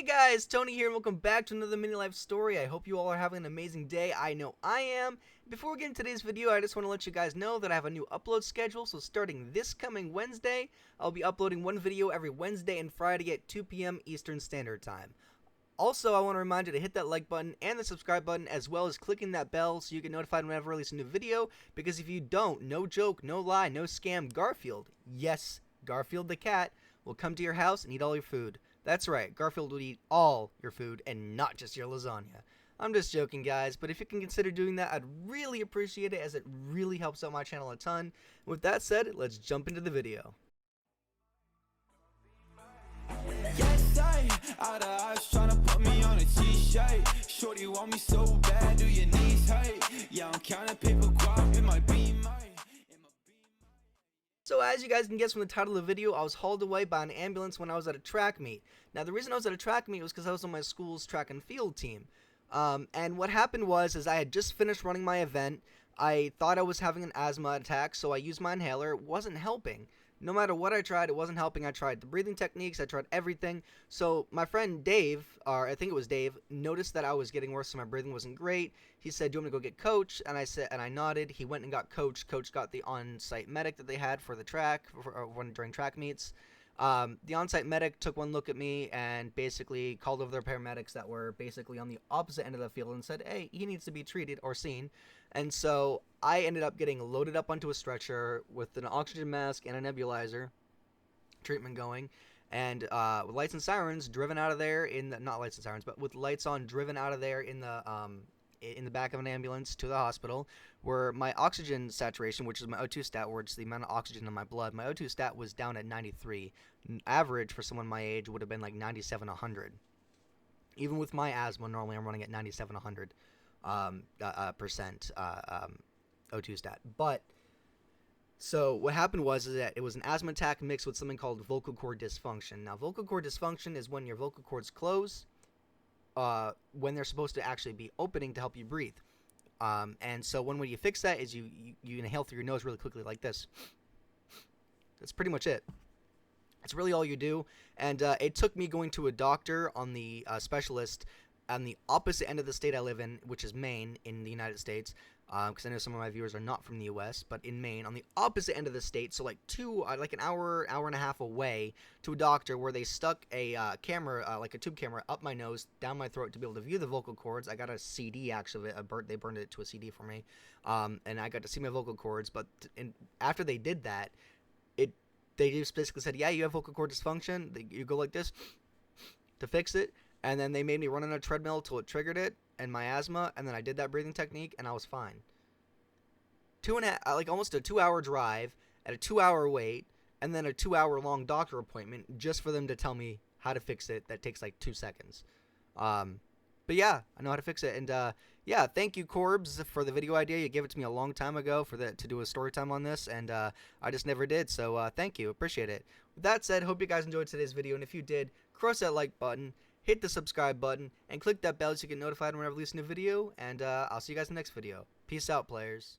Guys, Tony here and welcome back to another mini life story. I hope you all are having an amazing day. I know I am. Before we get into today's video, I just want to let you guys know that I have a new upload schedule. So starting this coming Wednesday, I'll be uploading one video every Wednesday and Friday at 2 p.m. Eastern Standard Time. Also, I want to remind you to hit that like button and the subscribe button, as well as clicking that bell so you get notified whenever I release a new video, because if you don't, no joke, no lie, no scam, Garfield, yes, Garfield the cat, will come to your house and eat all your food. That's right, Garfield will eat all your food and not just your lasagna. I'm just joking, guys, but if you can consider doing that, I'd really appreciate it, as it really helps out my channel a ton. With that said, let's jump into the video. Yes, out of eyes tryna put me on a t-shirt. Shorty want me so bad, do your knees hurt? Yeah, I'm counting paper guap in my beamer. So as you guys can guess from the title of the video, I was hauled away by an ambulance when I was at a track meet. Now the reason I was at a track meet was because I was on my school's track and field team. And what happened was I had just finished running my event. I thought I was having an asthma attack, so I used my inhaler. It wasn't helping. No matter what I tried, it wasn't helping. I tried the breathing techniques, I tried everything. So my friend Dave, or I think it was Dave, noticed that I was getting worse, so my breathing wasn't great. He said, "Do you want me to go get Coach?" And I nodded. He went and got Coach. Coach got the on-site medic that they had for the track, during track meets. The on-site medic took one look at me and basically called over their paramedics that were basically on the opposite end of the field and said, "Hey, he needs to be treated or seen." And so I ended up getting loaded up onto a stretcher with an oxygen mask and a nebulizer treatment going, and with lights and sirens driven out of there not lights and sirens, but with lights on, driven out of there in the back of an ambulance to the hospital, where my oxygen saturation, which is my O2 stat, where it's the amount of oxygen in my blood, my O2 stat was down at 93. Average for someone my age would have been like 97, 100. Even with my asthma, normally I'm running at 97, 100 percent O2 stat. But so what happened was that it was an asthma attack mixed with something called vocal cord dysfunction. Now, vocal cord dysfunction is when your vocal cords close when they're supposed to actually be opening to help you breathe. And so one way you fix that is you inhale through your nose really quickly like this. That's pretty much it. That's really all you do. And it took me going to a doctor on the specialist on the opposite end of the state I live in, which is Maine in the United States, because I know some of my viewers are not from the U.S., but in Maine, on the opposite end of the state, so like an hour and a half away, to a doctor where they stuck a camera, like a tube camera, up my nose, down my throat to be able to view the vocal cords. I got a CD, actually. They burned it to a CD for me, and I got to see my vocal cords, but after they did that, they just basically said, "Yeah, you have vocal cord dysfunction. You go like this to fix it." And then they made me run on a treadmill till it triggered it and my asthma, and then I did that breathing technique, and I was fine. Almost a 2-hour drive, at a 2-hour wait, and then a 2-hour long doctor appointment just for them to tell me how to fix it. That takes like 2 seconds. But yeah, I know how to fix it. And yeah, thank you, Corbs, for the video idea. You gave it to me a long time ago to do a story time on this, and I just never did. So thank you, appreciate it. With that said, hope you guys enjoyed today's video, and if you did, cross that like button, hit the subscribe button, and click that bell so you get notified whenever I release a new video, and I'll see you guys in the next video. Peace out, players.